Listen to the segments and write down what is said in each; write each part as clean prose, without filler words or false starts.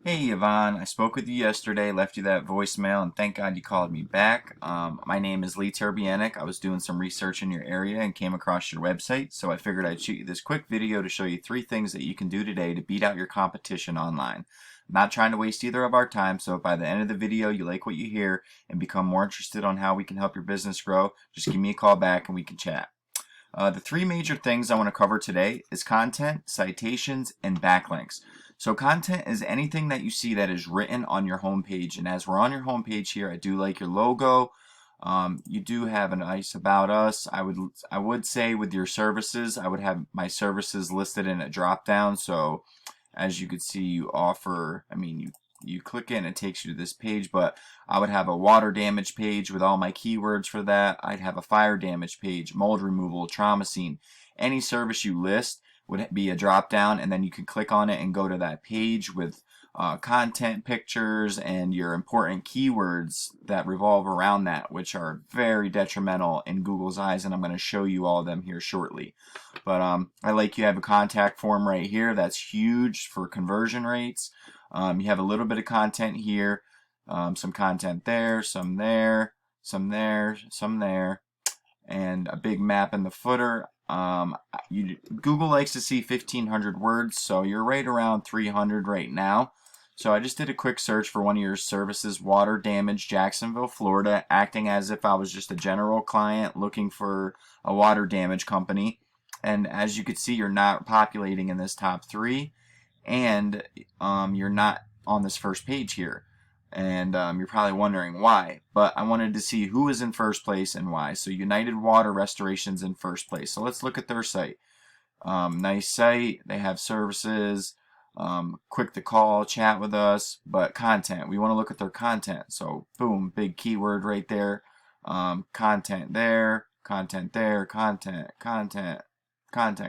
Hey Yvonne, I spoke with you yesterday, left you that voicemail, and thank God you called me back. My name is Lee Terbianic. I was doing some research in your area and came across your website, so I figured I'd shoot you this quick video to show you 3 things that you can do today to beat out your competition online. I'm not trying to waste either of our time, so if by the end of the video you like what you hear and become more interested on how we can help your business grow, just give me a call back and we can chat. The 3 major things I want to cover today is content, citations, and backlinks. So content is anything that you see that is written on your homepage. And as we're on your homepage here, I do like your logo. You do have a nice about us. I would say with your services, I would have my services listed in a drop down. So as you can see, you offer, you click it and it takes you to this page, but I would have a water damage page with all my keywords for that. I'd have a fire damage page, mold removal, trauma scene. Any service you list would be a drop down, and then you can click on it and go to that page with content, pictures, and your important keywords that revolve around that, which are very detrimental in Google's eyes, and I'm going to show you all of them here shortly. But I like you have a contact form right here. That's huge for conversion rates. You have a little bit of content here, some content there, some there, some there, some there, and a big map in the footer. Google likes to see 1,500 words, so you're right around 300 right now. So I just did a quick search for one of your services, water damage, Jacksonville, Florida, acting as if I was just a general client looking for a water damage company. And as you can see, you're not populating in this top 3, and you're not on this first page here. And you're probably wondering why, but I wanted to see who is in first place and why. So United Water Restoration's in first place. So let's look at their site. Nice site. They have services, quick to call, chat with us, but content. We want to look at their content. So boom, big keyword right there. Content there, content there, content, content,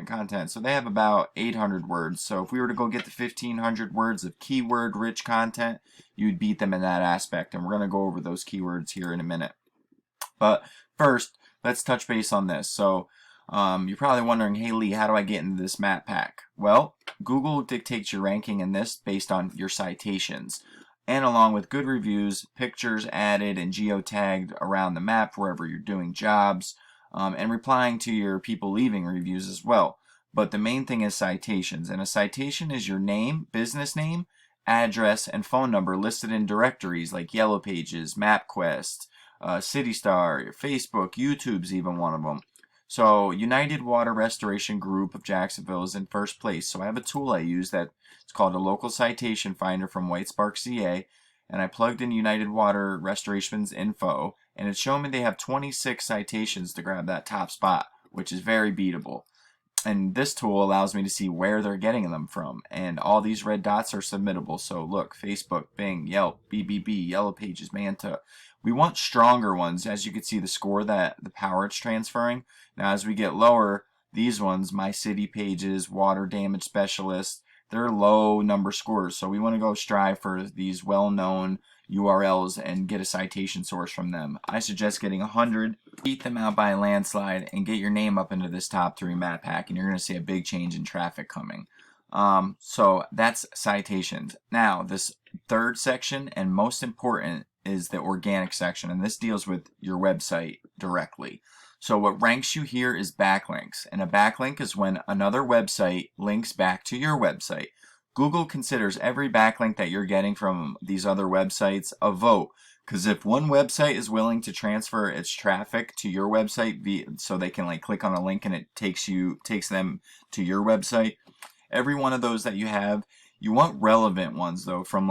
content. So they have about 800 words. So if we were to go get the 1,500 words of keyword rich content, you'd beat them in that aspect. And we're going to go over those keywords here in a minute. But first, let's touch base on this. So you're probably wondering, hey Lee, how do I get into this map pack? Well, Google dictates your ranking in this based on your citations. And along with good reviews, pictures added and geotagged around the map wherever you're doing jobs, and replying to your people leaving reviews as well. But the main thing is citations, and a citation is your name, business name, address, and phone number listed in directories like Yellow Pages, MapQuest, CityStar, Facebook, YouTube's even one of them. So United Water Restoration Group of Jacksonville is in first place. So I have a tool I use that it's called a local citation finder from Whitespark CA, and I plugged in United Water Restoration's info, and it's showing me they have 26 citations to grab that top spot, which is very beatable. And this tool allows me to see where they're getting them from, and all these red dots are submittable. So look, Facebook, Bing, Yelp, BBB, Yellow Pages, Manta. We want stronger ones. As you can see, the score, that the power it's transferring. Now as we get lower, these ones, My City Pages, Water Damage Specialist, they're low number scores. So we want to go strive for these well-known URLs and get a citation source from them. I suggest getting 100, beat them out by a landslide, and get your name up into this top 3 map pack, and you're going to see a big change in traffic coming. So that's citations. Now, this third section, and most important, is the organic section, and this deals with your website directly. So what ranks you here is backlinks, and a backlink is when another website links back to your website. Google considers every backlink that you're getting from these other websites a vote, because if one website is willing to transfer its traffic to your website so they can click on a link and it takes them to your website, every one of those that you have, you want relevant ones though from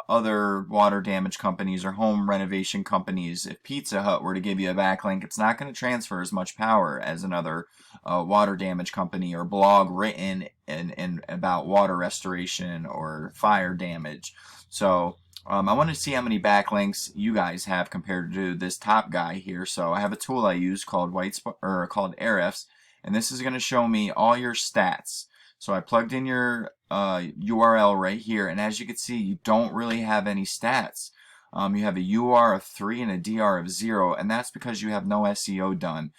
other water damage companies or home renovation companies. If Pizza Hut were to give you a backlink, it's not going to transfer as much power as another water damage company or blog written in about water restoration or fire damage. So I want to see how many backlinks you guys have compared to this top guy here. So I have a tool I use called Ahrefs, and this is going to show me all your stats. So I plugged in your URL right here, and as you can see, you don't really have any stats. You have a UR of 3 and a DR of 0, and that's because you have no SEO done.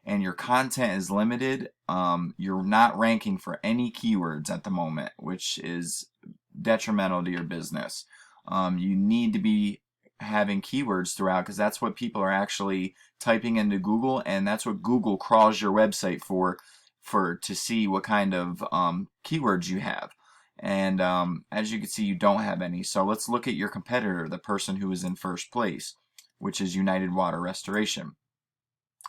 And your content is limited. You're not ranking for any keywords at the moment, which is detrimental to your business. You need to be having keywords throughout, because that's what people are actually typing into Google, and that's what Google crawls your website for to see what kind of keywords you have. And as you can see, you don't have any. So let's look at your competitor, the person who is in first place, which is United Water Restoration.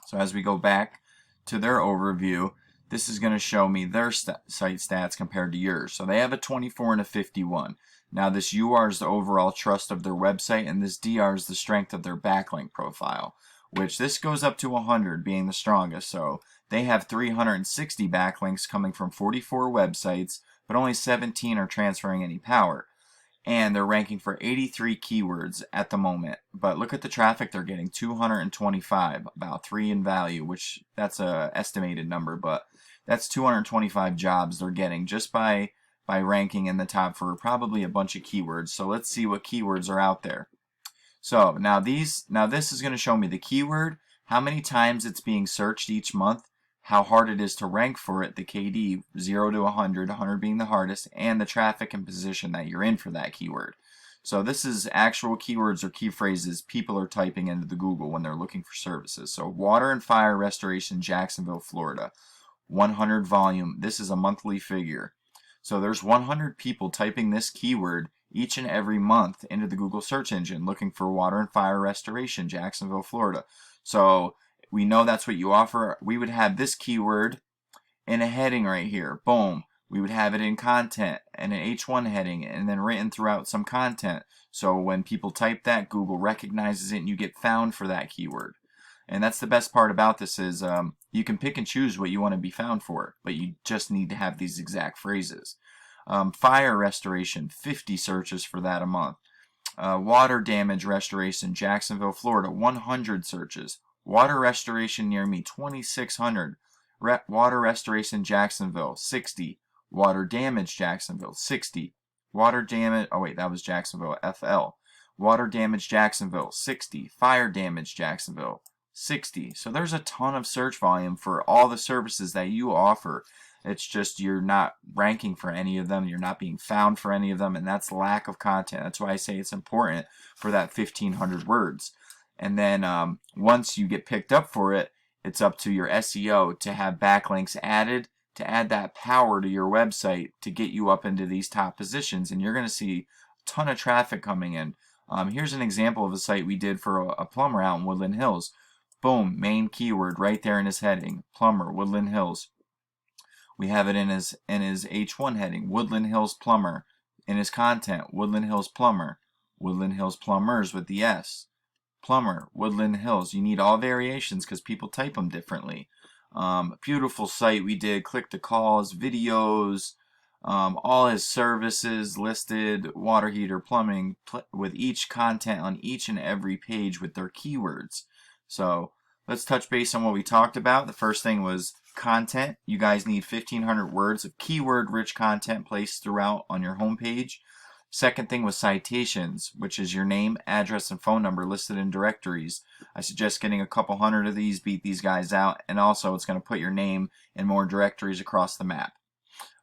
So as we go back to their overview, this is going to show me their site stats compared to yours. So they have a 24 and a 51. Now this UR is the overall trust of their website, and this DR is the strength of their backlink profile, which this goes up to 100 being the strongest. So they have 360 backlinks coming from 44 websites, but only 17 are transferring any power. And they're ranking for 83 keywords at the moment. But look at the traffic they're getting, 225, about 3 in value, which that's a estimated number, but that's 225 jobs they're getting just by ranking in the top for probably a bunch of keywords. So let's see what keywords are out there. So now this is going to show me the keyword, how many times it's being searched each month, how hard it is to rank for it, the KD 0 to 100, 100 being the hardest, and the traffic and position that you're in for that keyword. So this is actual keywords or key phrases people are typing into the Google when they're looking for services. So water and fire restoration, Jacksonville, Florida, 100 volume. This is a monthly figure. So there's 100 people typing this keyword each and every month into the Google search engine looking for water and fire restoration, Jacksonville, Florida. So we know that's what you offer. We would have this keyword in a heading right here. Boom. We would have it in content and an H1 heading, and then written throughout some content. So when people type that, Google recognizes it and you get found for that keyword. And that's the best part about this is you can pick and choose what you want to be found for, but you just need to have these exact phrases. Fire restoration, 50 searches for that a month. Water damage restoration, Jacksonville, Florida, 100 searches. Water restoration near me, 2,600. Water restoration Jacksonville, 60. Water damage Jacksonville, 60. Water damage, oh wait, that was Jacksonville, FL. Water damage Jacksonville, 60. Fire damage Jacksonville, 60. So there's a ton of search volume for all the services that you offer. It's just you're not ranking for any of them. You're not being found for any of them, and that's lack of content. That's why I say it's important for that 1,500 words. And then once you get picked up for it, it's up to your SEO to have backlinks added, to add that power to your website to get you up into these top positions. And you're going to see a ton of traffic coming in. Here's an example of a site we did for a plumber out in Woodland Hills. Boom, main keyword right there in his heading, plumber, Woodland Hills. We have it in his H1 heading, Woodland Hills plumber. In his content, Woodland Hills plumber, Woodland Hills plumbers with the S. Plumber, Woodland Hills. You need all variations because people type them differently. Beautiful site we did. Click to calls, videos, all his services listed, water heater, plumbing, with each content on each and every page with their keywords. So let's touch base on what we talked about. The first thing was content. You guys need 1,500 words of keyword-rich content placed throughout on your homepage. Second thing was citations, which is your name, address, and phone number listed in directories. I suggest getting a couple hundred of these, beat these guys out, and also it's going to put your name in more directories across the map.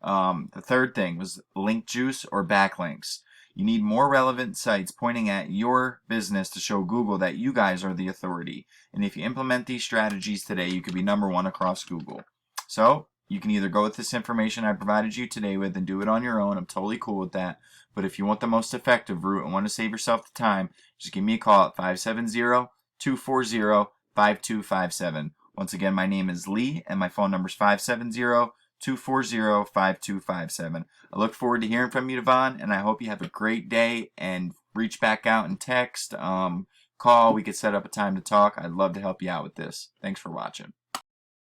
The third thing was link juice or backlinks. You need more relevant sites pointing at your business to show Google that you guys are the authority. And if you implement these strategies today, you could be #1 across Google. So you can either go with this information I provided you today with and do it on your own. I'm totally cool with that. But if you want the most effective route and want to save yourself the time, just give me a call at 570-240-5257. Once again, my name is Lee and my phone number is 570-240-5257. I look forward to hearing from you, Devon, and I hope you have a great day, and reach back out and text, call. We could set up a time to talk. I'd love to help you out with this. Thanks for watching.